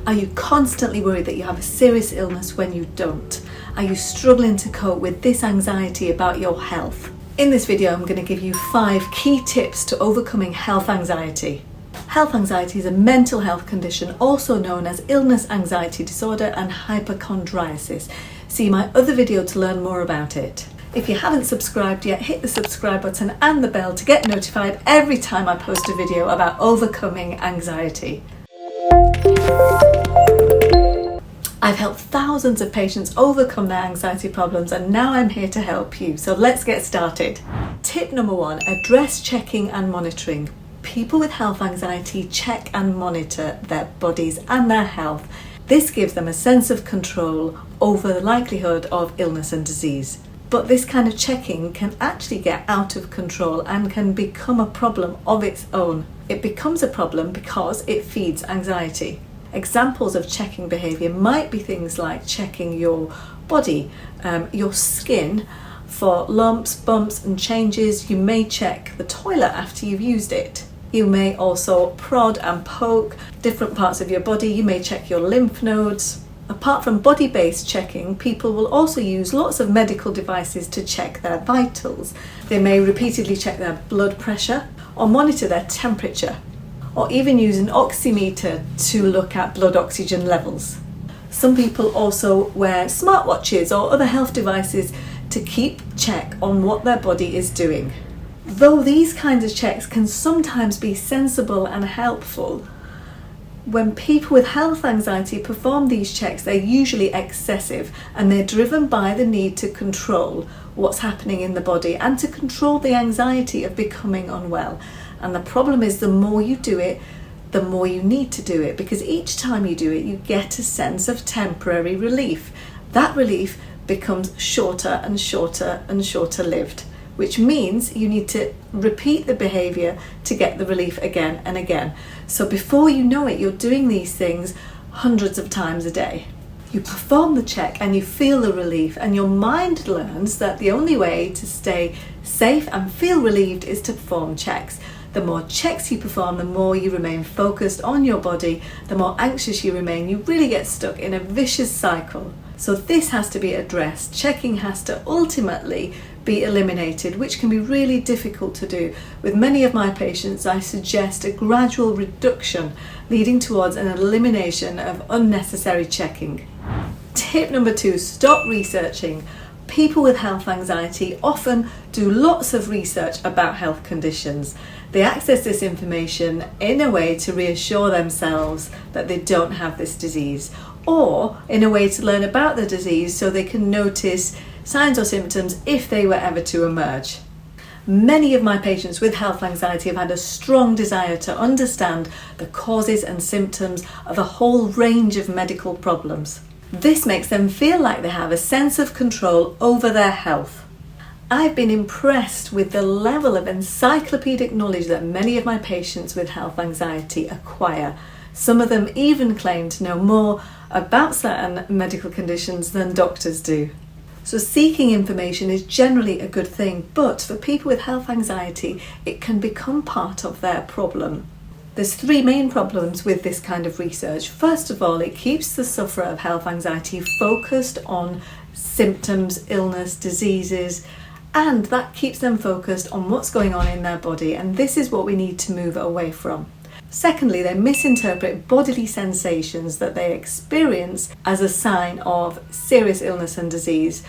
Are you constantly worried that you have a serious illness when you don't? Are you struggling to cope with this anxiety about your health? In this video, I'm going to give you 5 key tips to overcoming health anxiety. Health anxiety is a mental health condition also known as illness anxiety disorder and hypochondriasis. See my other video to learn more about it. If you haven't subscribed yet, hit the subscribe button and the bell to get notified every time I post a video about overcoming anxiety. I've helped thousands of patients overcome their anxiety problems, and now I'm here to help you. So let's get started. Tip number 1, address checking and monitoring. People with health anxiety check and monitor their bodies and their health. This gives them a sense of control over the likelihood of illness and disease. But this kind of checking can actually get out of control and can become a problem of its own. It becomes a problem because it feeds anxiety. Examples of checking behaviour might be things like checking your body, your skin for lumps, bumps and changes. You may check the toilet after you've used it. You may also prod and poke different parts of your body. You may check your lymph nodes. Apart from body-based checking, people will also use lots of medical devices to check their vitals. They may repeatedly check their blood pressure or monitor their temperature, or even use an oximeter to look at blood oxygen levels. Some people also wear smartwatches or other health devices to keep check on what their body is doing. Though these kinds of checks can sometimes be sensible and helpful, when people with health anxiety perform these checks, they're usually excessive and they're driven by the need to control what's happening in the body and to control the anxiety of becoming unwell. And the problem is, the more you do it, the more you need to do it, because each time you do it, you get a sense of temporary relief. That relief becomes shorter and shorter and shorter lived, which means you need to repeat the behaviour to get the relief again and again. So before you know it, you're doing these things hundreds of times a day. You perform the check and you feel the relief, and your mind learns that the only way to stay safe and feel relieved is to perform checks. The more checks you perform, the more you remain focused on your body, the more anxious you remain. You really get stuck in a vicious cycle. So this has to be addressed. Checking has to ultimately be eliminated, which can be really difficult to do. With many of my patients, I suggest a gradual reduction leading towards an elimination of unnecessary checking. Tip number 2, stop researching. People with health anxiety often do lots of research about health conditions. They access this information in a way to reassure themselves that they don't have this disease, or in a way to learn about the disease so they can notice signs or symptoms if they were ever to emerge. Many of my patients with health anxiety have had a strong desire to understand the causes and symptoms of a whole range of medical problems. This makes them feel like they have a sense of control over their health. I've been impressed with the level of encyclopedic knowledge that many of my patients with health anxiety acquire. Some of them even claim to know more about certain medical conditions than doctors do. So seeking information is generally a good thing, but for people with health anxiety, it can become part of their problem. There's 3 main problems with this kind of research. First of all, it keeps the sufferer of health anxiety focused on symptoms, illness, diseases, and that keeps them focused on what's going on in their body, and this is what we need to move away from. Secondly, they misinterpret bodily sensations that they experience as a sign of serious illness and disease.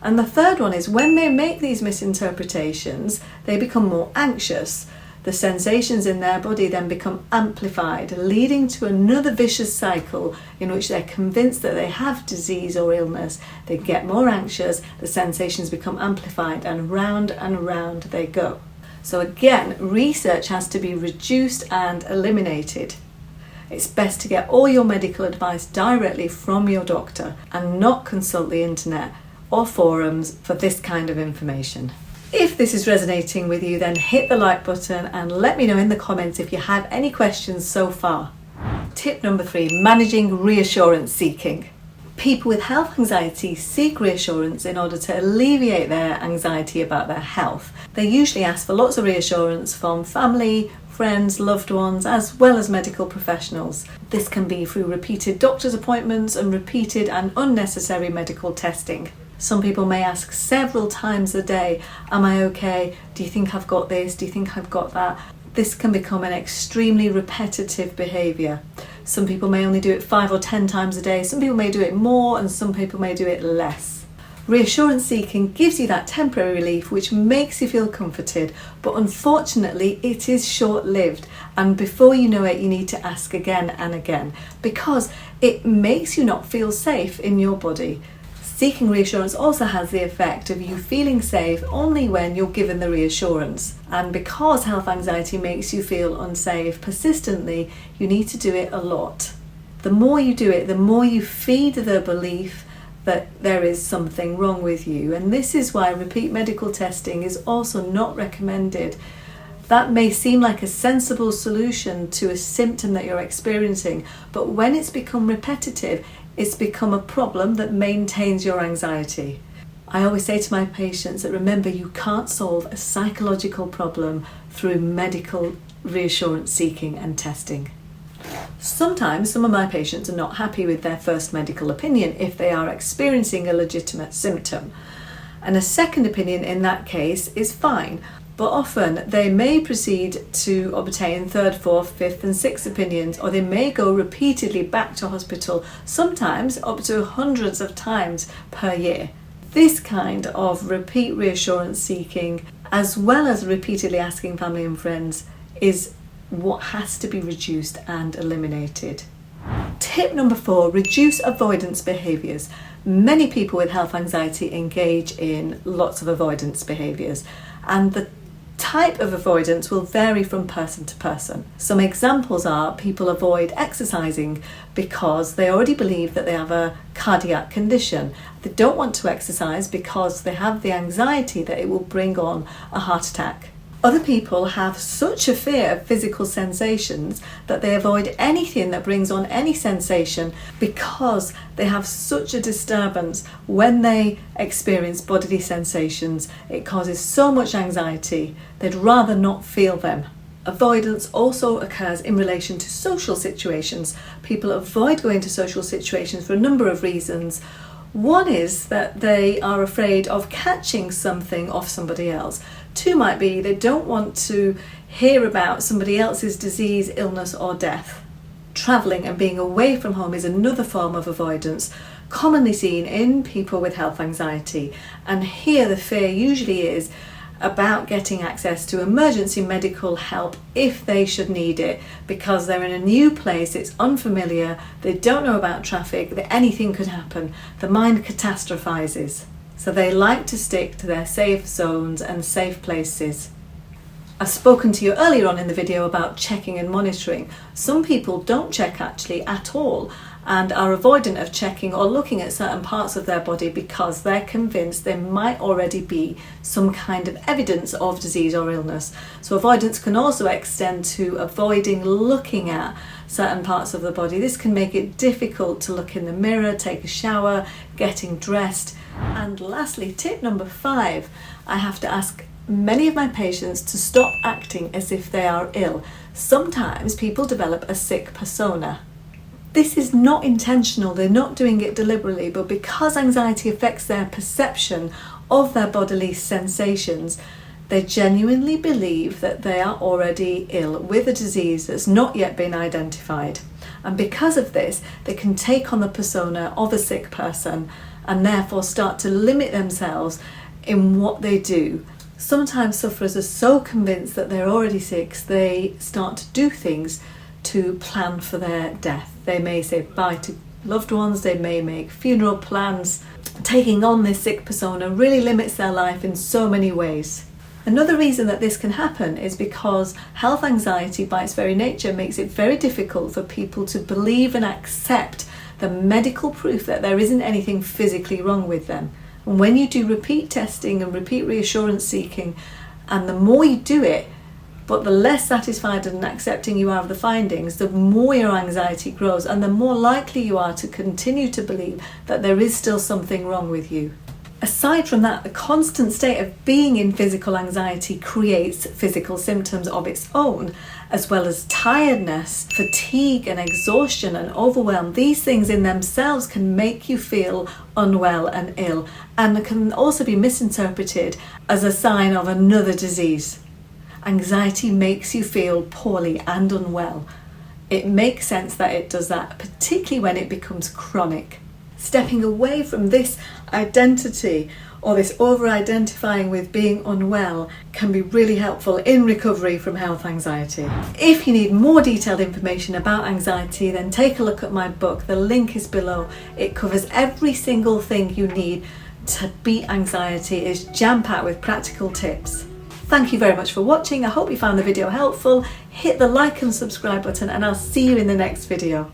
And the third one is, when they make these misinterpretations, they become more anxious. The sensations in their body then become amplified, leading to another vicious cycle in which they're convinced that they have disease or illness. They get more anxious, the sensations become amplified, and round they go. So again, research has to be reduced and eliminated. It's best to get all your medical advice directly from your doctor and not consult the internet or forums for this kind of information. If this is resonating with you, then hit the like button and let me know in the comments if you have any questions so far. Tip number 3, managing reassurance seeking. People with health anxiety seek reassurance in order to alleviate their anxiety about their health. They usually ask for lots of reassurance from family, friends, loved ones, as well as medical professionals. This can be through repeated doctor's appointments and repeated and unnecessary medical testing. Some people may ask several times a day, am I okay? Do you think I've got this? Do you think I've got that? This can become an extremely repetitive behaviour. Some people may only do it 5 or 10 times a day, some people may do it more, and some people may do it less. Reassurance seeking gives you that temporary relief which makes you feel comforted, but unfortunately it is short-lived, and before you know it you need to ask again and again because it makes you not feel safe in your body. Seeking reassurance also has the effect of you feeling safe only when you're given the reassurance. And because health anxiety makes you feel unsafe persistently, you need to do it a lot. The more you do it, the more you feed the belief that there is something wrong with you. And this is why repeat medical testing is also not recommended. That may seem like a sensible solution to a symptom that you're experiencing, but when it's become repetitive, it's become a problem that maintains your anxiety. I always say to my patients that remember, you can't solve a psychological problem through medical reassurance seeking and testing. Sometimes some of my patients are not happy with their first medical opinion if they are experiencing a legitimate symptom. And a second opinion in that case is fine. But often they may proceed to obtain third, fourth, fifth and sixth opinions, or they may go repeatedly back to hospital, sometimes up to hundreds of times per year. This kind of repeat reassurance seeking, as well as repeatedly asking family and friends, is what has to be reduced and eliminated. Tip number 4, reduce avoidance behaviours. Many people with health anxiety engage in lots of avoidance behaviours, and the type of avoidance will vary from person to person. Some examples are people avoid exercising because they already believe that they have a cardiac condition. They don't want to exercise because they have the anxiety that it will bring on a heart attack. Other people have such a fear of physical sensations that they avoid anything that brings on any sensation because they have such a disturbance when they experience bodily sensations. It causes so much anxiety, they'd rather not feel them. Avoidance also occurs in relation to social situations. People avoid going to social situations for a number of reasons. One is that they are afraid of catching something off somebody else. 2 might be they don't want to hear about somebody else's disease, illness or death. Travelling and being away from home is another form of avoidance, commonly seen in people with health anxiety. And here the fear usually is about getting access to emergency medical help if they should need it, because they're in a new place, it's unfamiliar, they don't know about traffic, that anything could happen. The mind catastrophizes. So they like to stick to their safe zones and safe places. I've spoken to you earlier on in the video about checking and monitoring. Some people don't check actually at all and are avoidant of checking or looking at certain parts of their body because they're convinced there might already be some kind of evidence of disease or illness. So avoidance can also extend to avoiding looking at certain parts of the body. This can make it difficult to look in the mirror, take a shower, getting dressed. And lastly, tip number 5, I have to ask many of my patients to stop acting as if they are ill. Sometimes people develop a sick persona. This is not intentional, they're not doing it deliberately, but because anxiety affects their perception of their bodily sensations, they genuinely believe that they are already ill with a disease that's not yet been identified. And because of this, they can take on the persona of a sick person and therefore start to limit themselves in what they do. Sometimes sufferers are so convinced that they're already sick, they start to do things to plan for their death. They may say bye to loved ones, they may make funeral plans. Taking on this sick persona really limits their life in so many ways. Another reason that this can happen is because health anxiety by its very nature makes it very difficult for people to believe and accept the medical proof that there isn't anything physically wrong with them. And when you do repeat testing and repeat reassurance seeking, and the more you do it, but the less satisfied and accepting you are of the findings, the more your anxiety grows and the more likely you are to continue to believe that there is still something wrong with you. Aside from that, the constant state of being in physical anxiety creates physical symptoms of its own, as well as tiredness, fatigue and exhaustion and overwhelm. These things in themselves can make you feel unwell and ill, and can also be misinterpreted as a sign of another disease. Anxiety makes you feel poorly and unwell. It makes sense that it does that, particularly when it becomes chronic. Stepping away from this identity or this over-identifying with being unwell can be really helpful in recovery from health anxiety. If you need more detailed information about anxiety, then take a look at my book. The link is below. It covers every single thing you need to beat anxiety. It's jam-packed with practical tips. Thank you very much for watching. I hope you found the video helpful. Hit the like and subscribe button, and I'll see you in the next video.